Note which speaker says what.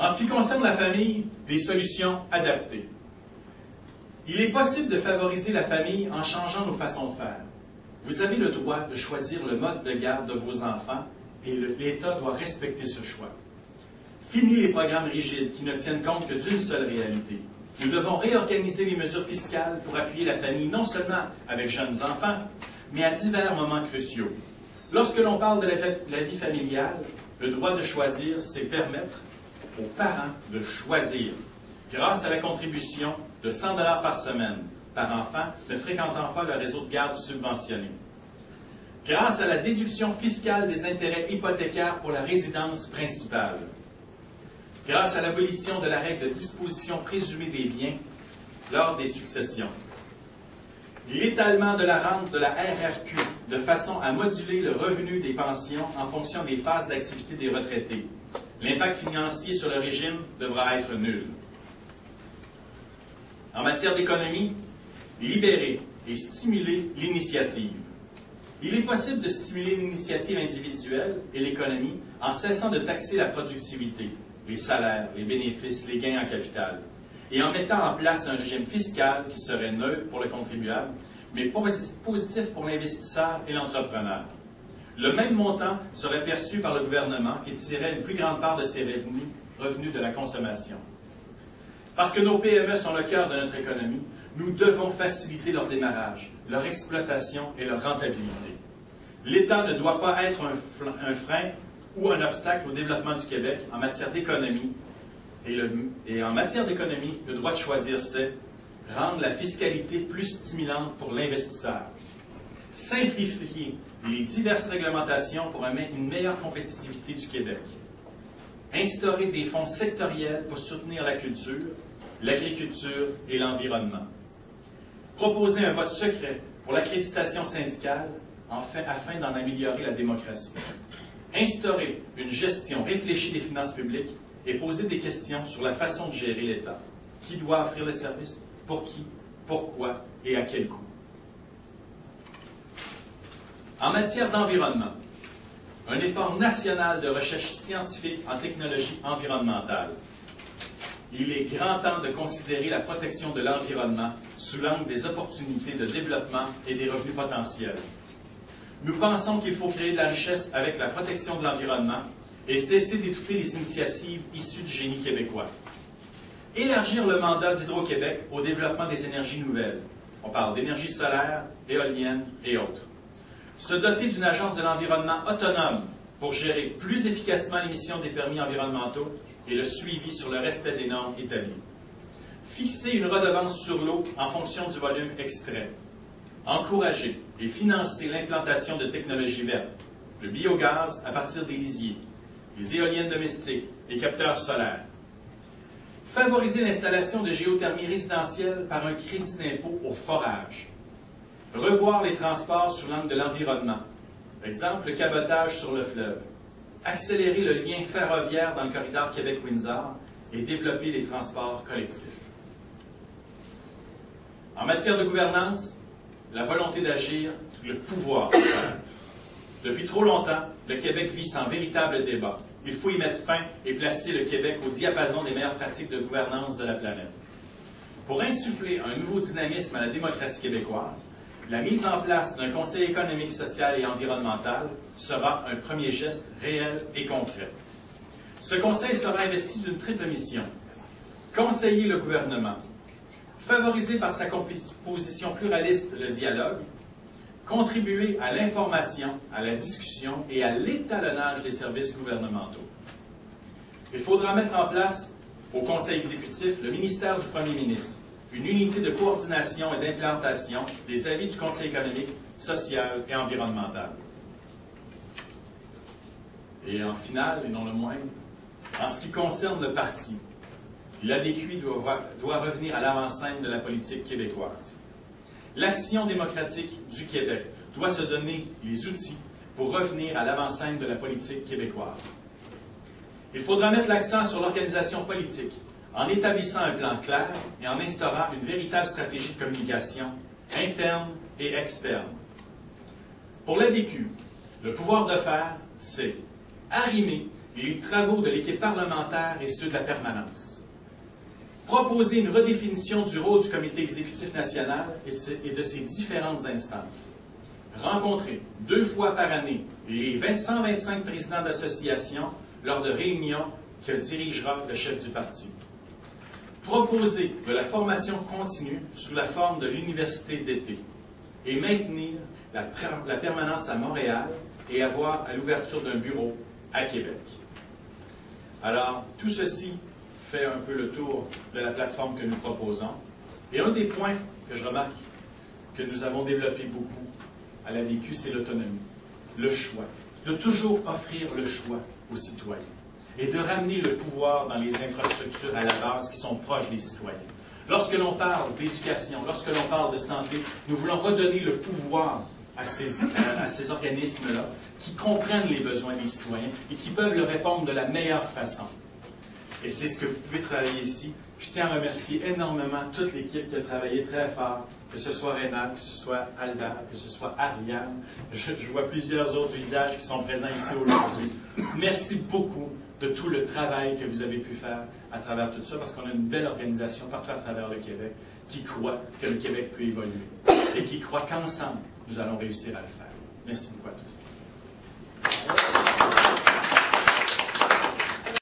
Speaker 1: En ce qui concerne la famille, des solutions adaptées. Il est possible de favoriser la famille en changeant nos façons de faire. Vous avez le droit de choisir le mode de garde de vos enfants et l'État doit respecter ce choix. Fini les programmes rigides qui ne tiennent compte que d'une seule réalité. Nous devons réorganiser les mesures fiscales pour appuyer la famille non seulement avec jeunes enfants, mais à divers moments cruciaux. Lorsque l'on parle de la vie familiale, le droit de choisir, c'est permettre aux parents de choisir, grâce à la contribution de 100 $ par semaine par enfant ne fréquentant pas le réseau de garde subventionné. Grâce à la déduction fiscale des intérêts hypothécaires pour la résidence principale. Grâce à l'abolition de la règle de disposition présumée des biens lors des successions. L'étalement de la rente de la RRQ de façon à moduler le revenu des pensions en fonction des phases d'activité des retraités. L'impact financier sur le régime devra être nul. En matière d'économie, libérer et stimuler l'initiative. Il est possible de stimuler l'initiative individuelle et l'économie en cessant de taxer la productivité, les salaires, les bénéfices, les gains en capital, et en mettant en place un régime fiscal qui serait neutre pour le contribuable, mais positif pour l'investisseur et l'entrepreneur. Le même montant serait perçu par le gouvernement qui tirerait une plus grande part de ses revenus de la consommation. Parce que nos PME sont le cœur de notre économie, nous devons faciliter leur démarrage, leur exploitation et leur rentabilité. L'État ne doit pas être un frein ou un obstacle au développement du Québec en matière d'économie. Et en matière d'économie, le droit de choisir, c'est rendre la fiscalité plus stimulante pour l'investisseur, simplifier les diverses réglementations pour une meilleure compétitivité du Québec, instaurer des fonds sectoriels pour soutenir la culture, l'agriculture et l'environnement, proposer un vote secret pour l'accréditation syndicale afin d'en améliorer la démocratie, instaurer une gestion réfléchie des finances publiques et poser des questions sur la façon de gérer l'État. Qui doit offrir le service, pour qui, pourquoi et à quel coût. En matière d'environnement, un effort national de recherche scientifique en technologie environnementale. Il est grand temps de considérer la protection de l'environnement sous l'angle des opportunités de développement et des revenus potentiels. Nous pensons qu'il faut créer de la richesse avec la protection de l'environnement et cesser d'étouffer les initiatives issues du génie québécois. Élargir le mandat d'Hydro-Québec au développement des énergies nouvelles. On parle d'énergie solaire, éolienne et autres. Se doter d'une agence de l'environnement autonome pour gérer plus efficacement l'émission des permis environnementaux et le suivi sur le respect des normes établies. Fixer une redevance sur l'eau en fonction du volume extrait. Encourager et financer l'implantation de technologies vertes, le biogaz à partir des lisiers, les éoliennes domestiques et capteurs solaires. Favoriser l'installation de géothermie résidentielle par un crédit d'impôt au forage. Revoir les transports sous l'angle de l'environnement. Exemple, le cabotage sur le fleuve. Accélérer le lien ferroviaire dans le corridor Québec-Windsor et développer les transports collectifs. En matière de gouvernance, la volonté d'agir, le pouvoir de faire. Depuis trop longtemps, le Québec vit sans véritable débat. Il faut y mettre fin et placer le Québec au diapason des meilleures pratiques de gouvernance de la planète. Pour insuffler un nouveau dynamisme à la démocratie québécoise, la mise en place d'un Conseil économique, social et environnemental sera un premier geste réel et concret. Ce Conseil sera investi d'une triple mission. Conseiller le gouvernement, favoriser par sa composition pluraliste le dialogue, contribuer à l'information, à la discussion et à l'étalonnage des services gouvernementaux. Il faudra mettre en place, au Conseil exécutif, le ministère du Premier ministre, une unité de coordination et d'implantation des avis du Conseil économique, social et environnemental. Et en finale, et non le moindre, en ce qui concerne le parti, l'ADQ doit revenir à l'avant-scène de la politique québécoise. L'Action démocratique du Québec doit se donner les outils pour revenir à l'avant-scène de la politique québécoise. Il faudra mettre l'accent sur l'organisation politique en établissant un plan clair et en instaurant une véritable stratégie de communication interne et externe. Pour l'ADQ, le pouvoir de faire, c'est arrimer les travaux de l'équipe parlementaire et ceux de la permanence. Proposer une redéfinition du rôle du comité exécutif national et de ses différentes instances. Rencontrer 2 fois par année les 125 présidents d'associations lors de réunions que dirigera le chef du parti. Proposer de la formation continue sous la forme de l'université d'été et maintenir la permanence à Montréal et avoir à l'ouverture d'un bureau à Québec. Alors, tout ceci fait un peu le tour de la plateforme que nous proposons. Et un des points que je remarque que nous avons développé beaucoup à la DQ, c'est l'autonomie, le choix, de toujours offrir le choix aux citoyens et de ramener le pouvoir dans les infrastructures à la base qui sont proches des citoyens. Lorsque l'on parle d'éducation, lorsque l'on parle de santé, nous voulons redonner le pouvoir à ces organismes-là qui comprennent les besoins des citoyens et qui peuvent leur répondre de la meilleure façon. Et c'est ce que vous pouvez travailler ici. Je tiens à remercier énormément toute l'équipe qui a travaillé très fort, que ce soit Rénal, que ce soit Albert, que ce soit Ariane. Je vois plusieurs autres visages qui sont présents ici aujourd'hui. Merci beaucoup de tout le travail que vous avez pu faire à travers tout ça, parce qu'on a une belle organisation partout à travers le Québec qui croit que le Québec peut évoluer et qui croit qu'ensemble, nous allons réussir à le faire. Merci beaucoup à tous.